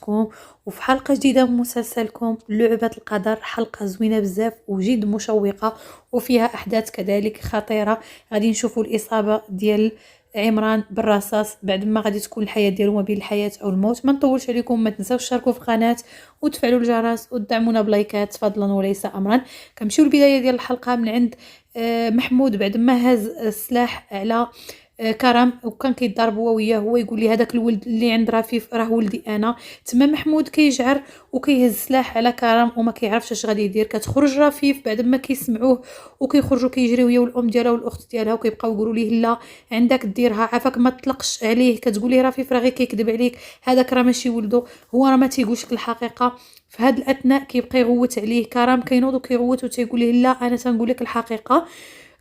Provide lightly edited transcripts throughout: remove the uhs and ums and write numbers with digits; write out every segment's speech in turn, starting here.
معكم وفي حلقة جديدة من مسلسلكم لعبة القدر. حلقة زوينة بزاف وجد مشوقة وفيها أحداث كذلك خطيرة. غادي نشوفوا الإصابة ديال عمران بالرصاص بعد ما غادي تكون الحياة ديالو ما بين الحياة أو الموت. ما نطولش عليكم، ما تنساوش تشاركوا في القناة وتفعلوا الجرس وتدعمونا بلايكات فضلا وليس أمرا. كنمشيو البداية ديال الحلقة من عند محمود بعد ما هز السلاح على كرم وكان كيضرب هو وياه، هو يقول لي هذاك الولد اللي عند رفيف راه ولدي انا. تما محمود كيجعر وكيهز السلاح على كرم وما كيعرفش اش غادي يدير. كتخرج رفيف بعد ما كيسمعوه وكيخرجوا كيجريو هي والام ديالها والاخت ديالها وكيبقاو يقولوا ليه لا عندك ديرها عافاك ما تطلقش عليه. كتقول ليه رفيف راه غير كيكذب عليك، هذاك راه ماشي ولده، هو راه ما تيقولش لك الحقيقه. في هذا الاثناء كيبقى يغوت عليه كرم، كينوض وكيغوت وتيقول ليه لا انا تنقول لك الحقيقه.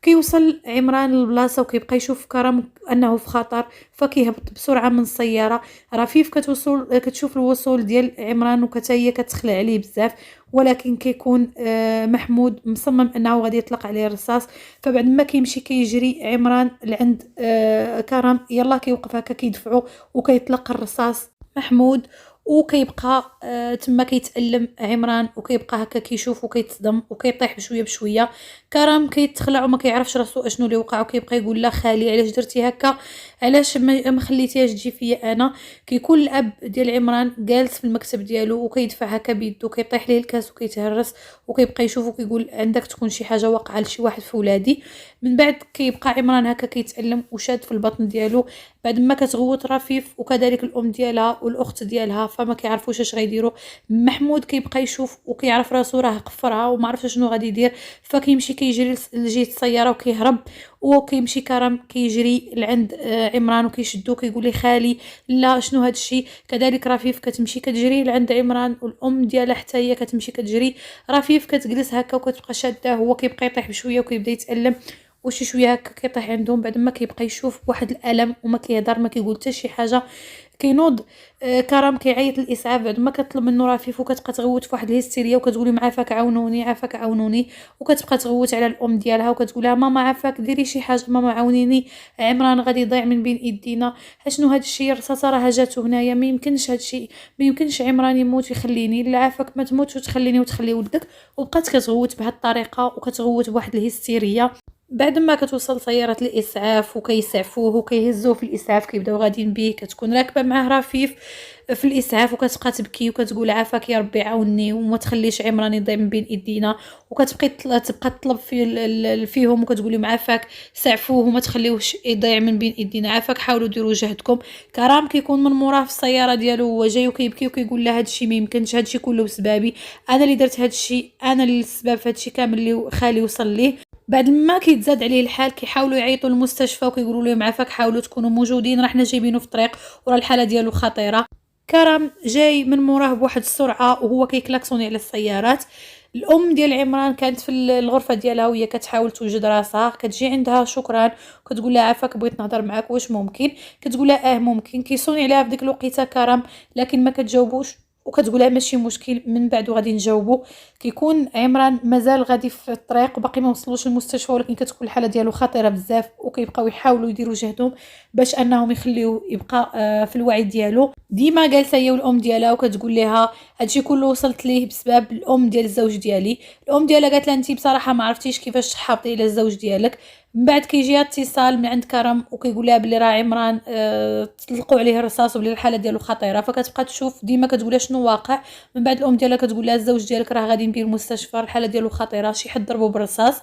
كيوصل عمران للبلاصه وكيبقى يشوف كرم انه في خطر، فكيهبط بسرعه من السياره. رفيف كتشوف الوصول ديال عمران وكتهي كتخلع عليه بزاف، ولكن كيكون محمود مصمم انه غادي يطلق عليه الرصاص. فبعد ما كيمشي كيجري عمران لعند كرم، يلا كيوقف هكا كيدفعو وكيطلق الرصاص محمود وكيبقى تما كيتألم عمران وكيبقى هكا كيشوف وكيتصدم وكيطيح بشويه بشويه. كرم كيتخلع وما كيعرفش راسو اشنو اللي وقع وكيبقى يقول لا خالي علاش درتي هكا، علاش ما خليتيهاش تجي فيا انا. كيكون الاب ديال عمران جالس في المكتب ديالو وكيدفع هكا بيدو كيطيح ليه الكاس وكيتهرس وكيبقى يشوف وكيقول عندك تكون شي حاجه واقعه لشي واحد في ولادي. من بعد كيبقى عمران هكا كيتألم وشاد في البطن ديالو بعد ما كتغوت رفيف وكذلك الام ديالها والاخت ديالها، فما كيعرفوش اش غيديروا. محمود كيبقى يشوف وكيعرف راسو راه قفرها وما عرفش شنو غادي يدير، فكيمشي كيجري لجهه السياره وكيهرب. وكيمشي كرم كيجري لعند عمران وكيشدو كيقول لي خالي لا شنو هذا الشيء. كذلك رفيف كتمشي كتجري لعند عمران والام ديالها حتى هي كتمشي كتجري. رفيف كتجلس هكا وكتبقى شاده، هو كيبقى يطيح بشويه وكيبدا يتألم وشي شويه هكا كيطيح عندهم بعد ما كيبقى يشوف واحد الالم وما كيهضر ما كيقول حتى شي حاجه. كينوض كرم كيعيط للاسعاف بعد ما كطلب منه رفيف وكتبقى تغوت في واحد الهستيريا وكتقول لهم عافاك عاونوني عافاك عاونوني، وكتبقى تغوت على الام ديالها وكتقول لها ماما عافاك ديري شي حاجه ماما عاونيني، عمران غادي يضيع من بين ايدينا. اشنو هاد الشيء الرصاصه راه جاتو هنايا، ما يمكنش هاد الشيء، ما يمكنش عمران يموت ويخليني، لا عافاك ما تموتش وتخليني وتخلي ولدك. وبقات كتغوت بهاد الطريقه وكتغوت بواحد الهستيريا. بعد ما كتوصل سيارة الإسعاف وكيسعفوه وكيهزوه في الإسعاف كيبداو غاديين بيه، كتكون راكبة معاه رفيف في الإسعاف وكتبقى تبكي وكتقول عافاك يا ربي عاوني وما تخليش عمران يضيع من بين ايدينا. وكتبقى تبقى تطلب فيهم وكتقول لهم عافاك سعفوه وما تخليوش يضيع من بين ايدينا، عافاك حاولوا ديروا جهدكم. كرام كيكون من موراه في السيارة ديالو وهو جاي وكيبكي وكيقول له هادشي ما يمكنش، هادشي كله بسبابي، انا اللي درت هادشي، انا اللي السبب في هادشي كامل اللي خالي وصل ليه. بعد ما كيتزاد عليه الحال كيحاولوا يعيطوا للمستشفى وكيقولوا لهم عافاك حاولوا تكونوا موجودين راه حنا جايبينه في الطريق وراه الحاله ديالو خطيره. كرم جاي من موراه بواحد السرعه وهو كيكلاكسوني على السيارات. الام ديال عمران كانت في الغرفه ديالها وهي كتحاول توجد راسها، كتجي عندها شكرا كتقول لها عافاك بغيت نهضر معاك واش ممكن. كتقول لها ممكن. كيصوني عليها في ديك الوقيته كرم لكن ما كتجاوبوش وكتقول لها ماشي مشكل من بعد غادي نجاوبو. كيكون عمران مازال غادي في الطريق وباقي ما وصلوش للمستشفى، ولكن كتكون الحاله ديالو خطيره بزاف وكيبقاو يحاولوا يديروا جهدهم باش انهم يخليوه يبقى في الوعي ديالو. ديما جالسه هي والام ديالها وكتقول لها هادشي كله وصلت ليه بسبب الام ديال الزوج ديالي. الام ديالها قالت لها انت بصراحه ما عرفتيش كيفاش تحافظي على الزوج ديالك. من بعد كيجيها اتصال من عند كرم وكيقول لها بلي راه عمران تطلقوا عليه الرصاص وبلي الحاله ديالو خطيره. فكتبقى تشوف ديما كتقول لها شنو واقع. من بعد الام ديالها كتقول لها الزوج ديالك راه غادي ندير المستشفى الحاله ديالو خطيره، شي حد ضربو بالرصاص.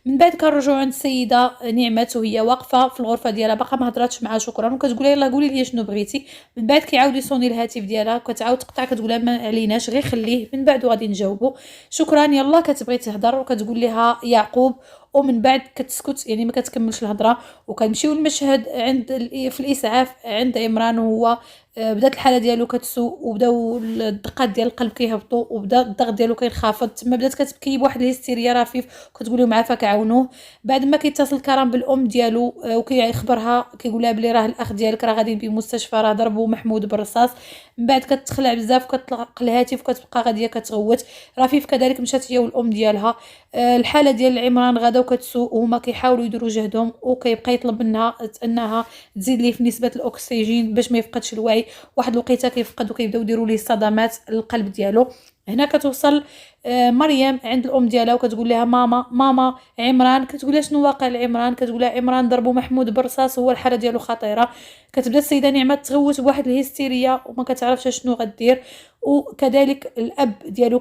من بعد كنرجعوا عند السيده نعمت وهي واقفه في الغرفه ديالها باقا ما هضراتش معها شكرا وكتقول لها يلاه قولي لي شنو بغيتي. من بعد كيعاود يصوني الهاتف ديالها كتعاود تقطع كتقول لها ما عليناش غير خليه من بعد غادي نجاوبو شكرا يلا. كتبغي تهضر وكتقول لها يعقوب ومن بعد كتسكت يعني ما كتكملش الهضره. وكنمشيو المشهد عند في الاسعاف عند عمران وهو بدات الحاله ديالو كتسوء وبداو الدقات ديال القلب كيهبطوا وبدا الضغط ديالو كينخفض. تما بدات كتبكي بواحد الهستيريا رفيف وكتقول لهم عافاك عاونوه. بعد ما كيتصل كرم بالام ديالو وكيخبرها كيقول لها بلي راه الاخ ديالك راه غادي بالمستشفى راه ضربوا محمود بالرصاص. من بعد كتخلع بزاف وكتطلق الهاتف وكتبقى غاديه كتغوت. رفيف كذلك مشات هي والام ديالها. الحاله ديال عمران غدا وكتسوء وهما كيحاولوا يديروا جهدهم وكيبقى يطلب منها انها تزيد ليه في نسبه الاكسجين باش ما يفقدش الوعي ديالي. واحد الوقيته كيفقد وكيبداو يديروا ليه صدمات القلب ديالو. هنا كتوصل مريم عند الام ديالها وكتقول لها ماما عمران. كتقول لها شنو واقع لعمران؟ كتقول لها عمران ضربوا محمود بالرصاص، هو الحاله ديالو خطيره. كتبدا السيده نعمه تغوت بواحد الهستيريا وما كتعرفش شنو غدير، وكذلك الاب ديالو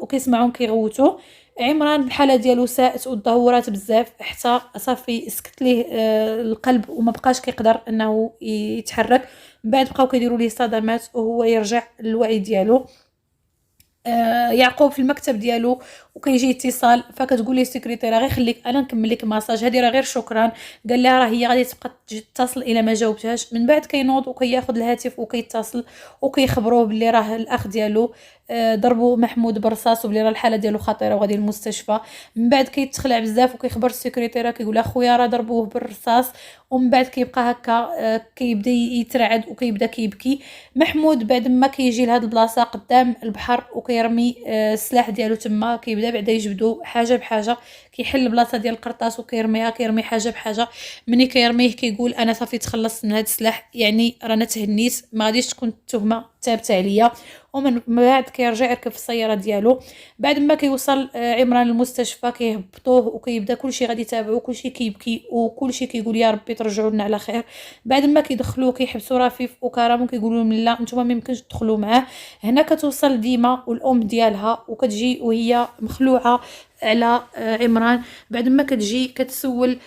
كيسمعهم كيغوتوا. عمران الحاله ديالو ساءت وتدهورات بزاف حتى صافي سكت ليه القلب وما بقاش كيقدر انه يتحرك. من بعد بقاو كيديروا ليه صدمات وهو يرجع للوعي ديالو. يعقوب في المكتب ديالو وكيجي اتصال، فكتقول ليه السكرتيره غير خليك انا نكمل لك ماساج، هذه راه غير شكرا. قال لها راه هي غادي تبقى تتصل الى ما جاوبتهاش. من بعد كينوض وكياخذ الهاتف وكيتصل وكيخبروه بلي راه الاخ ديالو ضربوا محمود برصاص وبلي راه الحاله ديالو خطيره وغادي للمستشفى. من بعد كيتخلع بزاف وكيخبر السكرتيره كيقول لها خويا راه ضربوه بالرصاص. ومن بعد كيبقى هكا كيبدا يترعد وكيبدا كيبكي. محمود بعد ما كيجي لهاد البلاصه قدام البحر وكيرمي السلاح ديالو تما، كيبدا بعدا يجبدو حاجه بحاجه، كيحل البلاصه ديال القرطاس وكيرميها، كيرمي حاجه بحاجه. ملي كيرميه كيقول انا صافي تخلصت من هاد السلاح، يعني رانا تهنيت ما غاديش تكون التهمه ثابته عليا. ومن بعد كيرجع يركب في السياره ديالو. بعد ما كيوصل عمران للمستشفى كيهبطوه وكيبدا كلشي غادي يتابعو، كلشي كيبكي وكلشي كيقول يا ربي ترجعوا لنا على خير. بعد ما كيدخلوه كيحبسوا رفيف وكرم وكيقولوا لهم لا نتوما ما يمكنش تدخلوا معاه. هنا كتوصل ديما والام ديالها وكتجي وهي مخلوعه على عمران. بعد ما كتجي كتسول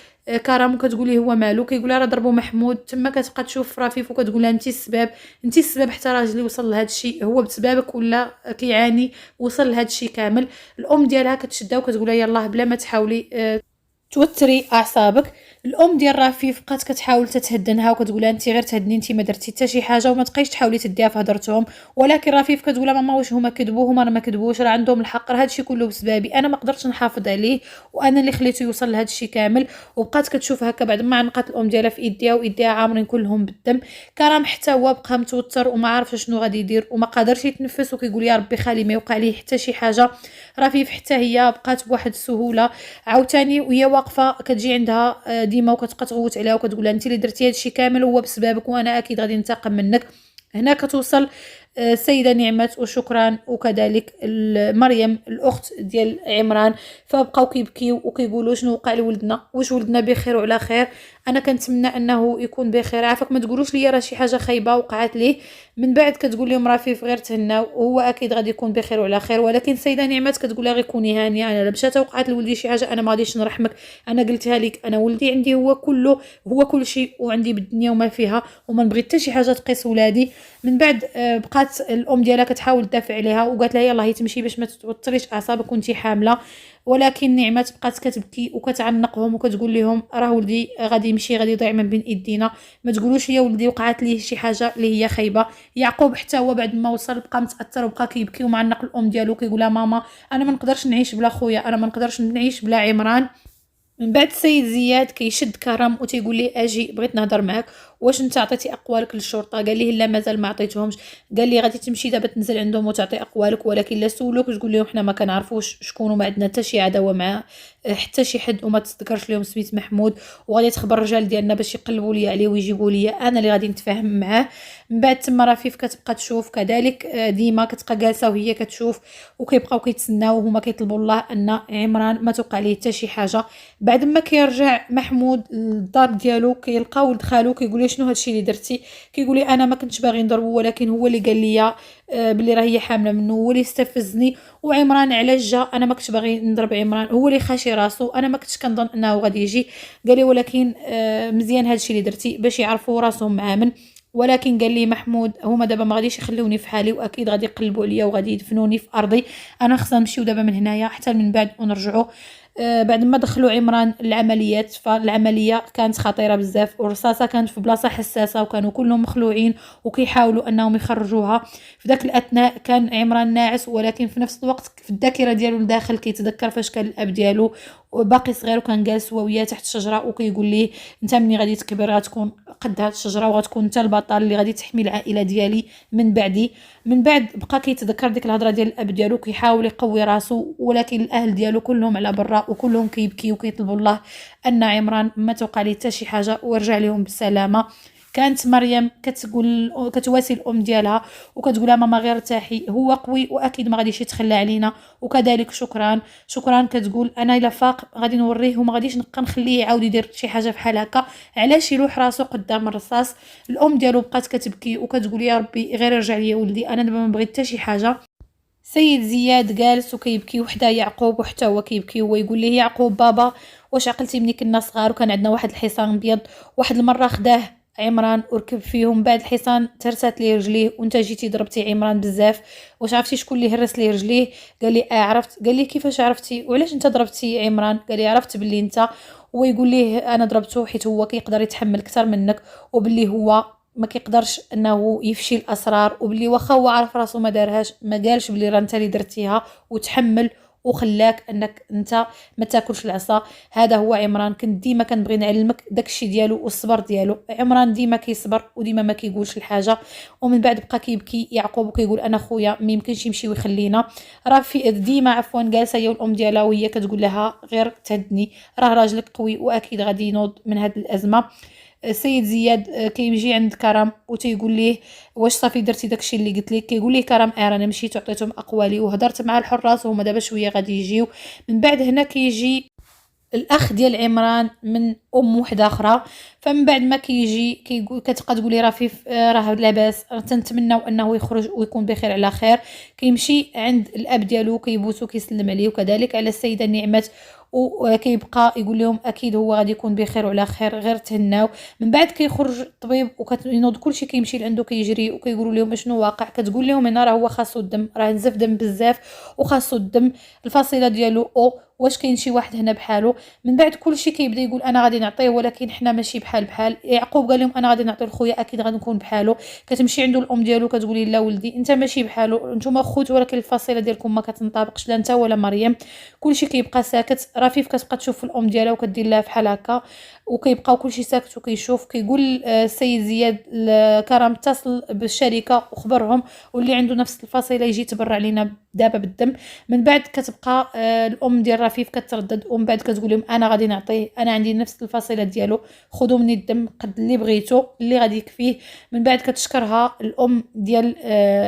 كرم وكتقول ليه هو مالو، كيقول لها راه ضربوا محمود. تما كتبقى تشوف رفيف وكتقول لها انت السبب حتى راجلي وصل لهذا الشيء، هو بسببك ولا كيعاني وصل لهذا الشيء كامل. الام ديالها كتشدها وكتقول لها يلاه بلا ما تحاولي توتري اعصابك. الام ديال رفيف بقات كتحاول تتهدنها وكتقولها انت غير تهدني، انت ما درتي حتى شي حاجه وما تبقايش تحاولي تديها في هضرتهم. ولكن رفيف كتقولها ماما واش هما كذبوا؟ هما راه ما كذبوش، راه عندهم الحق، راه هادشي كله بسببي، انا ما قدرتش نحافظ عليه وانا اللي خليته يوصل لهذا الشيء كامل. وبقات كتشوف هكا بعد ما عنقات الام ديالها في ايديها وايديها عامرين كلهم بالدم. كرم حتى هو بقى متوتر وما عارف شنو غادي يدير وما قادرش يتنفس وكيقول يا ربي خالي ما يوقع ليه حتى شي حاجه. رفيف حتى هي بقات بواحد السهوله عاوتاني وهي واقفه كتجي عندها ديما وكتبقى تغوت عليها وكتقول انت اللي درتي هادشي كامل وهو بسببك وانا اكيد غادي ننتقم منك. هنا كتوصل السيده نعمت وشكرا وكذلك مريم الاخت ديال عمران، فبقاو كيبكيو وكيقولوا شنو وقع لولدنا، واش ولدنا بخير وعلى خير. انا كنتمنى انه يكون بخير، عافاك ما تقولوش لي راه شي حاجه خايبه وقعت ليه. من بعد كتقول لهم رفيف غير تهناو وهو اكيد غادي يكون بخير وعلى خير. ولكن السيده نعمت كتقول لها غير كوني هانيه، انا مشات وقعت لولدي شي حاجه انا ما غاديش نرحمك، انا قلتها لك، انا ولدي عندي هو كل شيء وعندي بالدنيا وما فيها وما نبغي حتى شي حاجه تقيس ولادي. من بعد بقات الام ديالها كتحاول تدافع عليها وقالت لها يلاه هي تمشي باش ما توتريش اعصابك وانتي حامله. ولكن نعمت بقات كتبكي وكتعنقهم وكتقول لهم راه ولدي غادي يمشي غادي يضيع من بين ايدينا، ما تقولوش يا ولدي وقعت ليه شي حاجه اللي هي خايبه. يعقوب حتى هو بعد ما وصل بقى متاثر وبقى كيبكي ومعنق الام ديالو كيقول لها ماما انا ما نقدرش نعيش بلا خويا، انا ما نقدرش نعيش بلا عمران. من بعد السيد زياد كيشد كرم وتيقول ليه اجي بغيت نهضر معاك، واش انت عطيتي اقوالك للشرطه؟ قال ليه لا مازال ما عطيتهمش. قال لي غادي تمشي دابا تنزل عندهم وتعطي اقوالك، ولكن لا سولوك تقول لهم حنا ما كنعرفوش شكون وما عندنا حتى شي عداوه معاه حتى شي حد وما تذكرش لهم سميت محمود، وغادي تخبر الرجال ديالنا باش يقلبوا لي عليه ويجيبوا لي انا اللي غادي نتفاهم معاه. من بعد تما رفيف كتبقى تشوف كذلك ديما كتبقى جالسه وهي كتشوف وكيبقاو كيتسناو وهما كيطلبوا الله ان عمران ما توقع ليه حتى شي حاجه. بعد ما كيرجع محمود للدار ديالو كيلقى ولد خالو كيقول لي شنو هادشي اللي درتي؟ كيقول لي انا ما كنتش باغي نضربو ولكن هو اللي قال لي بلي راه هي حامله منه، هو اللي استفزني. وعمران علاش جا؟ انا ما كنتش باغي نضرب عمران، هو اللي خاشي راسو، انا ما كنتش كنظن انه غادي يجي. قال لي ولكن مزيان هادشي اللي درتي باش يعرفوا راسهم مع من. ولكن قال لي محمود هما دابا ما غاديش يخلوني في حالي واكيد غادي يقلبوا عليا وغادي يدفنوني في ارضي، انا خصنا نمشيو دابا من هنايا حتى من بعد ونرجعوا. بعد ما دخلوا عمران العمليات، فالعمليه كانت خطيره بزاف والرصاصه كانت في بلاصه حساسه وكانوا كلهم مخلوعين وكيحاولوا انهم يخرجوها. في ذاك الاثناء كان عمران ناعس ولكن في نفس الوقت في الذاكره ديالو الداخل كيتذكر فاش كان الاب ديالو وباقي صغير وكان جالس هو وياه تحت الشجره وكيقول ليه انت ملي غادي تكبر غتكون قد هاد الشجره وغتكون انت البطل اللي غادي تحمي العائله ديالي من بعدي. من بعد بقى كيتذكر ديك الهضره ديال الاب ديالو كيحاول يقوي راسو، ولكن الاهل ديالو كلهم على برا وكلهم كيبكيو وكيطلبوا الله ان عمران ما توقع ليه حتى شي حاجه ورجع لهم بالسلامه. كانت مريم كتواسي الام ديالها وكتقول لها ماما غير ارتاحي، هو قوي واكيد ما غاديش يتخلى علينا، وكذلك شكرا شكرا. كتقول انا الا فاق غادي نوريه وما غاديش نبقى نخليه يعاود يدير شي حاجه بحال هكا، علاش يلوح راسو قدام الرصاص. الام ديالو بقات كتبكي وكتقول يا ربي غير ارجع ليا ولدي، انا دابا ما بغيت حتى شي حاجه. سيد زياد جالس وكيبكي وحده يعقوب وحتى هو كيبكي، وهو يقول ليه يعقوب بابا واش عقلتي ملي كنا صغار وكان عندنا واحد الحصان ابيض، واحد المره خداه عمران وركب فيهم، بعد الحصان ترسات ليه رجليه وانت جيتي ضربتي عمران بزاف، واش عرفتي شكون اللي هرس ليه رجليه؟ قال لي عرفت. قال لي كيفاش عرفتي وعلاش انت ضربتي عمران؟ قال لي عرفت باللي انت، ويقول ليه انا ضربته حيت هو كيقدر يتحمل اكثر منك، وباللي هو ما كيقدرش انه يفشي الاسرار، وباللي واخا هو عارف راسو ما دارهاش ما قالش بلي راه انت اللي درتيها، وتحمل وخلاك انك انت ما تاكلش العصا. هذا هو عمران. كنت ديما كنبغي نعلمك داكشي ديالو والصبر ديالو. عمران ديما كيصبر وديما ما كيقولش الحاجه. ومن بعد بقى كيبكي يعقوب وكيقول انا خويا ما يمكنش يمشي ويخلينا، راه في ديما عفوا جالسه هي والام ديالها وهي كتقول لها غير تهدني، راه راجلك قوي واكيد غادي ينوض من هذه الازمه. السيد زياد كيجي عند كرم وتيقول ليه واش صافي درتي داكشي اللي قلت لك؟ كيقول ليه كرم انا مشيت وعطيتهم اقوالي وهضرت مع الحراس وهما دابا شويه غادي يجيو. من بعد هنا كيجي الاخ ديال عمران من ام وحده اخرى، فمن بعد ما كيجي كيقول كتبقى تقول لي رفيف راه لاباس، تنتمناو انه يخرج ويكون بخير على خير. كيمشي عند الاب ديالو كيبوسو كيسلم عليه، وكذلك على السيده نعمت، وكيبقى يقول لهم اكيد هو غادي يكون بخير وعلى خير غير تهناو. من بعد كيخرج الطبيب وكينوض كلشي كيمشي لعنده كيجري وكيقولوا لهم شنو واقع. كتقول لهم انا راه هو خاصو الدم، راه نزف دم بزاف وخاصو الدم، الفصيله ديالو او واش كاين شي واحد هنا بحالو. من بعد كلشي كيبدا يقول انا غادي نعطيه ولكن حنا ماشي بحال. يعقوب قال لهم انا غادي نعطي لخويا اكيد غادي نكون بحالو. كتمشي عنده الام ديالو كتقولي لا ولدي انت ماشي بحالو، نتوما خوت ولكن الفصيله ديالكم ما كتنطابقش لا انت ولا مريم. كلشي كيبقى ساكت. رفيف كتبقى تشوف الام ديالها وكدير لها بحال هكا وكيبقاو كلشي ساكت وكيشوف. كيقول السيد زياد كرم اتصل بالشركه وخبرهم، واللي عنده نفس الفصيله يجي يتبرع لينا دابا بالدم. من بعد كتبقى الام ديال رفيف كتردد، ومن بعد كتقول لهم انا غادي نعطيه، انا عندي نفس الفصيله ديالو، خذوا مني الدم قد اللي بغيتو اللي غادي يكفيه. من بعد كتشكرها الام ديال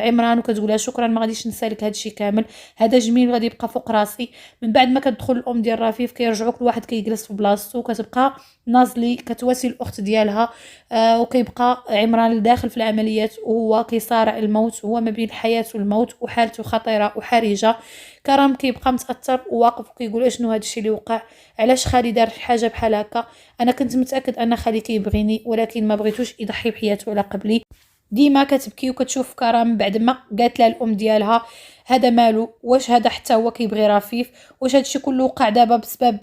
عمران وكتقول لها شكرا ما غاديش نسى لك هادشي كامل، هذا جميل غادي يبقى فوق راسي. من بعد ما كتدخل الام ديال رفيف كيرجعوا كل واحد كيجلس في بلاصتو، وكتبقى نازلي كتواسي الاخت ديالها وكيبقى عمران داخل في العمليات وهو كيصارع الموت، هو ما بين الحياه والموت وحالته خطيره وحرجه. كرم كيبقى متاثر وواقف وكيقول اشنو هذا الشيء اللي وقع، علاش خالي دار حاجه بحال هكا؟ انا كنت متاكد ان خالي كيبغيني ولكن ما بغيتوش يضحي بحياته على قبلي. ديما كتبكي وكتشوف كرم بعد ما قالت لها الام ديالها هذا مالو، واش هذا حتى هو كيبغي رفيف، واش هادشي كله وقع دابا بسبب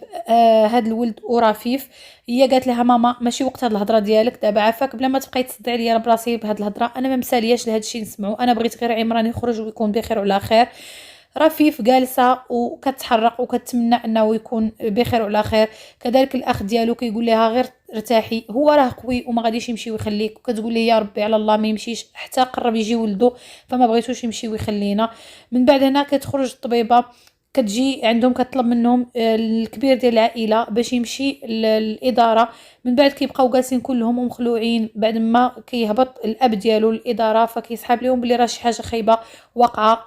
هاد الولد ورفيف؟ هي قالت لها ماما ماشي وقت هاد الهضره ديالك دابا، عافاك بلا ما تبقاي تصدعي ليا براسي بهاد الهضره، انا ما مسالياش لهاد الشيء نسمعو، انا بغيت غير عمران يخرج ويكون بخير وعلى خير. رفيف جالسه وكتحرق وكتمنى انه يكون بخير وعلى خير. كذلك الاخ ديالو كيقول لها غير ارتاحي، هو راه قوي وما غاديش يمشي ويخليك، وكتقول لي يا ربي على الله ما يمشيش حتى قرب يجي ولده فما بغيتوش يمشي ويخلينا. من بعد هنا كتخرج الطبيبه كتجي عندهم كتطلب منهم الكبير ديال العائله باش يمشي للاداره. من بعد كيبقاو جالسين كلهم ومخلوعين بعد ما كيهبط الاب ديالو للاداره، فكيسحاب لهم بلي راه شي حاجه خايبه واقعه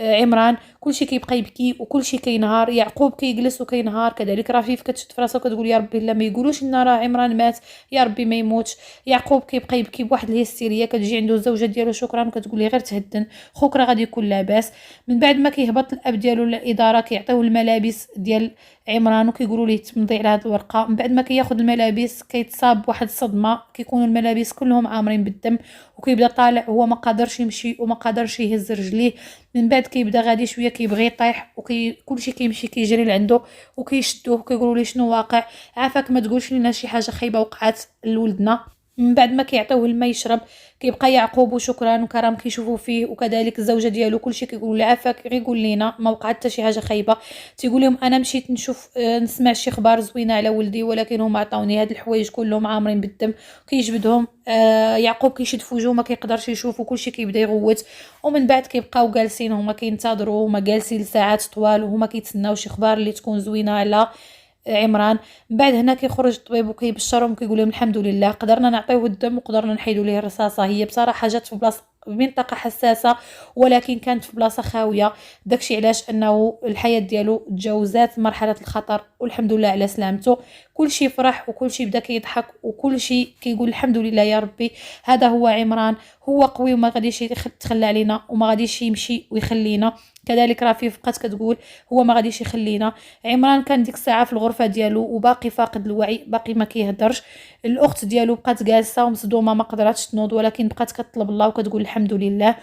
عمران. كلشي كيبقى يبكي وكلشي كينهار. يعقوب كيجلس وكينهار، كذلك رفيف كتشد فراسها وكتقول يا ربي لا ما يقولوش ان راه عمران مات، يا ربي ما يموتش. يعقوب كيبقى يبكي بواحد الهستيريه. كتجي عنده الزوجه ديالو شكرا وكتقول لي غير تهدن خوك راه غادي يكون لاباس. من بعد ما كيهبط الاب ديالو للاداره كيعطيوه الملابس ديال عمران وكيقولوا ليه تمضي على هذه الورقه. من بعد ما كياخذ الملابس كيتصاب بواحد الصدمه، كيكونوا الملابس كلهم عامرين بالدم وكيبدا طالع هو ما قادرش يمشي وما قادرش يهز رجليه. من بعد كيبدا غادي شويه كيبغي يطيح كلشي كيمشي كيجري لعنده وكيشدوه وكيقولوا ليه شنو واقع، عافاك ما تقولش لينا شي حاجه خايبه وقعت لولدنا. من بعد ما كيعطيوه الماء يشرب كيبقى يعقوب وشكرا وكرم كيشوفوا فيه وكذلك الزوجه ديالو كلشي كيقول له عافاك غير قول لينا ما وقعت حتى شي حاجه خايبه. تيقول لهم انا مشيت نشوف نسمع شي اخبار زوينه على ولدي ولكن هما عطاوني هاد الحوايج كلهم عامرين بالدم. كيجبدهم يعقوب كيشد في وجهه ما كيقدرش يشوف وكلشي كيبدا يغوت. ومن بعد كيبقاو جالسين هما كينتظروا، هما جالسين لساعات طوال وهما كيتسناو شي اخبار اللي تكون زوينه على عمران. من بعد هنا كيخرج الطبيب وكيبشرهم وكيقول لهم الحمد لله قدرنا نعطيوه الدم وقدرنا نحيدوا ليه الرصاصه. هي بصراحه جات في بلاصه منطقه حساسه ولكن كانت في بلاصه خاويه، داكشي علاش انه الحياه ديالو تجاوزات مرحله الخطر والحمد لله على سلامته. كلشي فرح وكلشي بدا كيضحك وكلشي كيقول الحمد لله يا ربي. هذا هو عمران، هو قوي وما غاديش يتخلى علينا وما غاديش يمشي ويخلينا. كذلك رفيف بقات كتقول هو ما غاديش يخلينا. عمران كان ديك الساعه في الغرفه ديالو وباقي فاقد الوعي، باقي ما كيهدرش. الاخت ديالو بقات جالسه ومصدومه ما قدراتش تنوض ولكن بقات كتطلب الله وكتقول الحمد لله.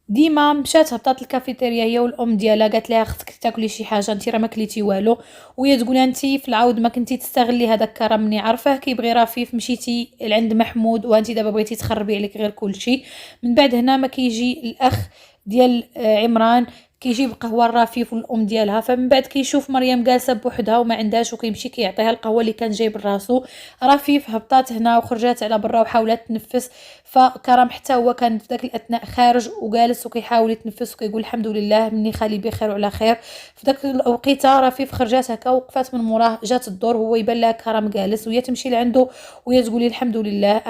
ديما مشات هبطات الكافيتيريا هي والام ديالها، قالت لها خصك تاكلي شي حاجه انت راه ما كليتي والو. وهي تقول انت في العود ما كنتي تستغلي هذاك الكرم مني عارفاه كيبغي رفيف مشيتي لعند محمود وانت دابا بغيتي تخربي عليك غير كلشي. من بعد هنا ما كيجي الاخ ديال عمران كيجيب قهوه الرفيف والام ديالها. فمن بعد كيشوف مريم جالسه بوحدها وما عندهاش وكيمشي كيعطيها القهوه اللي كان جايب راسو. رفيف هبطات هنا وخرجات على برا وحاولت تنفس، فكرم حتى هو كان في ذاك الاثناء خارج وجالس وكيحاول يتنفس وكيقول الحمد لله مني خالي بخير وعلى خير. في ذاك الوقيته رفيف خرجات هكا وقفات من موراه، جات الدور هو يبان لها كرم جالس وهي تمشي لعنده وهي تقول الحمد لله.